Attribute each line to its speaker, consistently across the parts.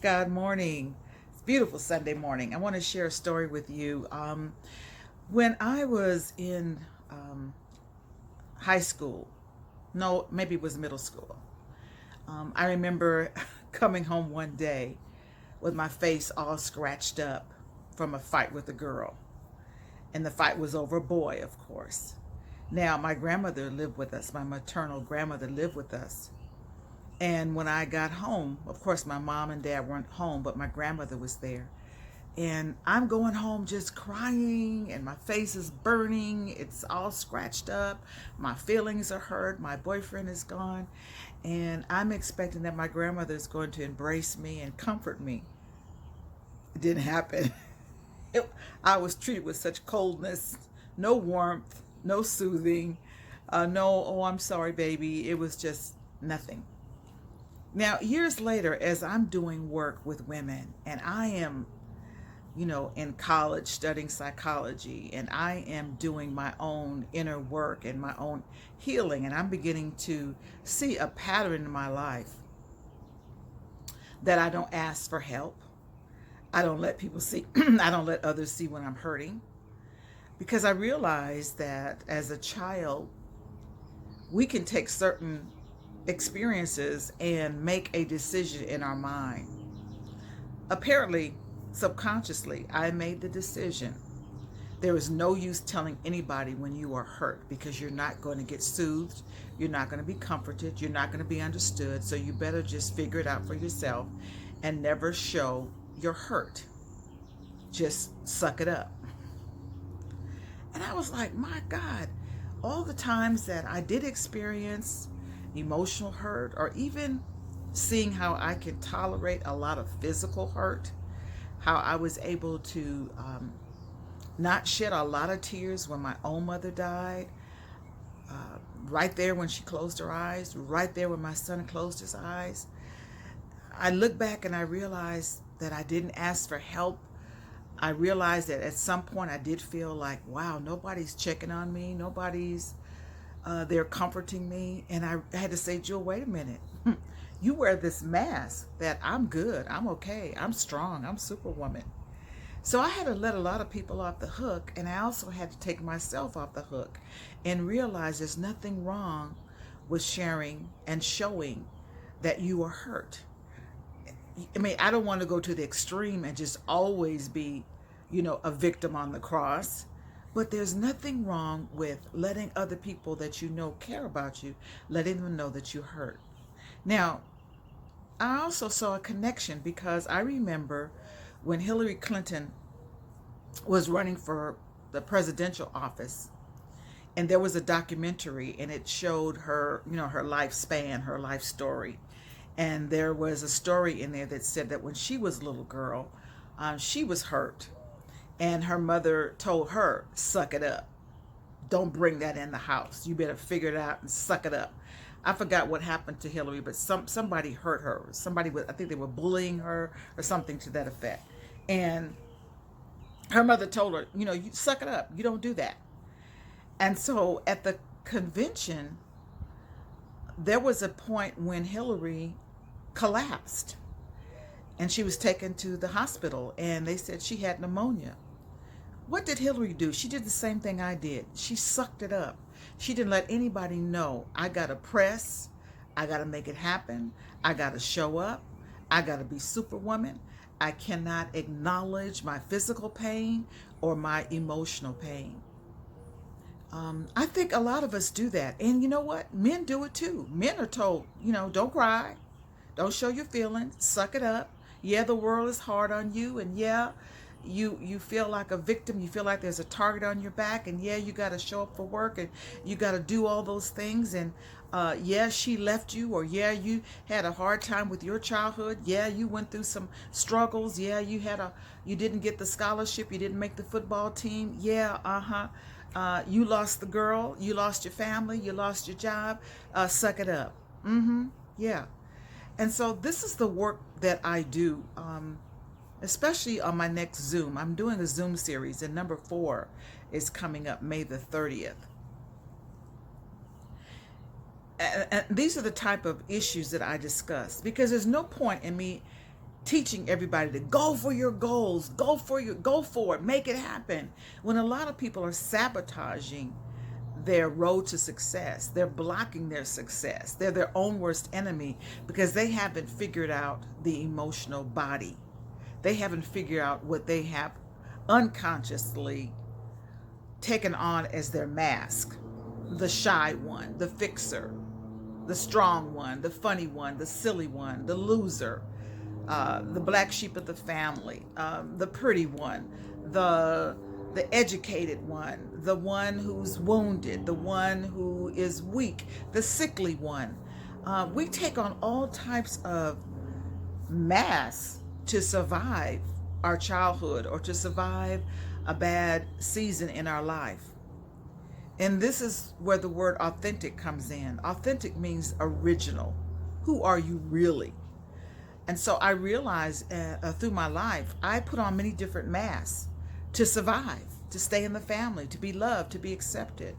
Speaker 1: God morning. It's a beautiful Sunday morning. I want to share a story with you. When I was in high school, no, maybe it was middle school, I remember coming home one day with my face all scratched up from a fight with a girl. And the fight was over a boy, of course. Now, my grandmother lived with us, my maternal grandmother lived with us. And when I got home, of course, my mom and dad weren't home, but my grandmother was there. And I'm going home just crying, and my face is burning. It's all scratched up. My feelings are hurt. My boyfriend is gone. And I'm expecting that my grandmother is going to embrace me and comfort me. It didn't happen. I was treated with such coldness, no warmth, no soothing, no, oh, I'm sorry, baby. It was just nothing. Now, years later, as I'm doing work with women, and I am, in college studying psychology, and I am doing my own inner work and my own healing, and I'm beginning to see a pattern in my life that I don't ask for help. I don't let people see, I don't let others see when I'm hurting, because I realized that as a child, we can take certain experiences and make a decision in our mind. Apparently, subconsciously, I made the decision. There is no use telling anybody when you are hurt, because you're not going to get soothed, you're not going to be comforted, you're not going to be understood, so you better just figure it out for yourself and never show your hurt. Just suck it up. And I was like, my God, all the times that I did experience emotional hurt, or even seeing how I could tolerate a lot of physical hurt, how I was able to not shed a lot of tears when my own mother died, right there when she closed her eyes, right there when my son closed his eyes. I look back and I realized that I didn't ask for help. I realized that at some point I did feel like, wow, nobody's checking on me, nobody's they're comforting me. And I had to say, Jill, wait a minute. You wear this mask that I'm good, I'm okay, I'm strong, I'm Superwoman. So I had to let a lot of people off the hook, and I also had to take myself off the hook and realize there's nothing wrong with sharing and showing that you are hurt. I mean, I don't want to go to the extreme and just always be, a victim on the cross. But there's nothing wrong with letting other people that you know care about you, letting them know that you hurt. Now, I also saw a connection, because I remember when Hillary Clinton was running for the presidential office, and there was a documentary, and it showed her, her lifespan, her life story. And there was a story in there that said that when she was a little girl, she was hurt. And her mother told her, suck it up. Don't bring that in the house. You better figure it out and suck it up. I forgot what happened to Hillary, but somebody hurt her. Somebody was, I think they were bullying her or something to that effect. And her mother told her, you suck it up. You don't do that. And so at the convention, there was a point when Hillary collapsed, and she was taken to the hospital, and they said she had pneumonia. What did Hillary do? She did the same thing I did. She sucked it up. She didn't let anybody know. I got to press. I got to make it happen. I got to show up. I got to be Superwoman. I cannot acknowledge my physical pain or my emotional pain. I think a lot of us do that. And you know what? Men do it too. Men are told, don't cry. Don't show your feelings. Suck it up. Yeah, the world is hard on you. And yeah, you feel like a victim. You feel like there's a target on your back. And yeah, you got to show up for work, and you got to do all those things. And yeah, she left you, or yeah, you had a hard time with your childhood. Yeah, you went through some struggles. Yeah, you didn't get the scholarship. You didn't make the football team. Yeah, you lost the girl. You lost your family. You lost your job. Suck it up. Yeah. And so this is the work that I do, especially on my next Zoom. I'm doing a Zoom series, and number 4 is coming up May the 30th. And these are the type of issues that I discuss, because there's no point in me teaching everybody to go for your goals, go for it, make it happen. When a lot of people are sabotaging their road to success, they're blocking their success. They're their own worst enemy because they haven't figured out the emotional body. They haven't figured out what they have unconsciously taken on as their mask. The shy one, the fixer, the strong one, the funny one, the silly one, the loser, the black sheep of the family, the pretty one, the educated one, the one who's wounded, the one who is weak, the sickly one. We take on all types of masks to survive our childhood or to survive a bad season in our life. And this is where the word authentic comes in. Authentic means original. Who are you really? And so I realized through my life, I put on many different masks to survive, to stay in the family, to be loved, to be accepted.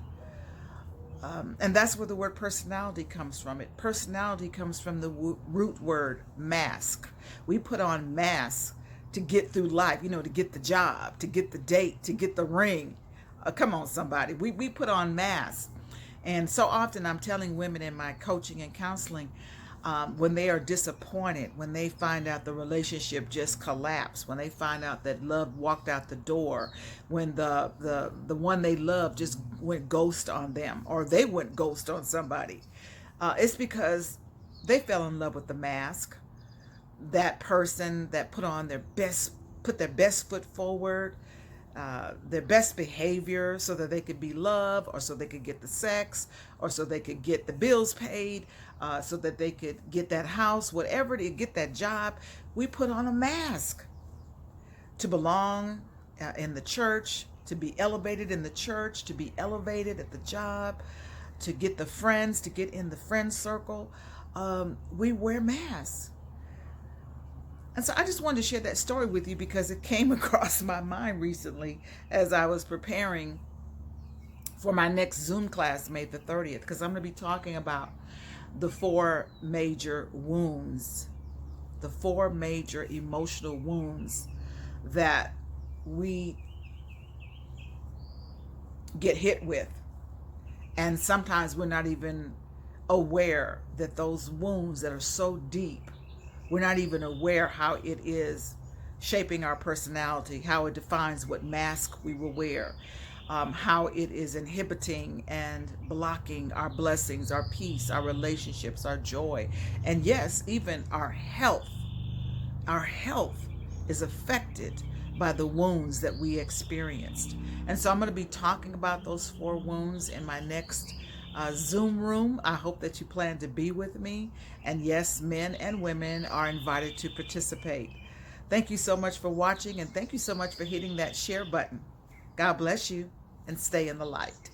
Speaker 1: And that's where the word personality comes from. Personality comes from the root word mask. We put on masks to get through life, to get the job, to get the date, to get the ring. Come on, somebody. We put on masks. And so often I'm telling women in my coaching and counseling, when they are disappointed, when they find out the relationship just collapsed, when they find out that love walked out the door, when the one they love just went ghost on them, or they went ghost on somebody, it's because they fell in love with the mask. That person that put their best foot forward, their best behavior so that they could be loved, or so they could get the sex, or so they could get the bills paid, so that they could get that house, whatever, to get that job. We put on a mask to belong in the church, to be elevated in the church, to be elevated at the job, to get the friends, to get in the friend circle. We wear masks. And so I just wanted to share that story with you because it came across my mind recently as I was preparing for my next Zoom class, May the 30th, because I'm going to be talking about the 4 major wounds, the 4 major emotional wounds that we get hit with. And sometimes we're not even aware that those wounds that are so deep, we're not even aware how it is shaping our personality, how it defines what mask we will wear, how it is inhibiting and blocking our blessings, our peace, our relationships, our joy, and yes, even our health. Our health is affected by the wounds that we experienced. And so I'm going to be talking about those 4 wounds in my next Zoom room. I hope that you plan to be with me. And yes, men and women are invited to participate. Thank you so much for watching, and thank you so much for hitting that share button. God bless you, and stay in the light.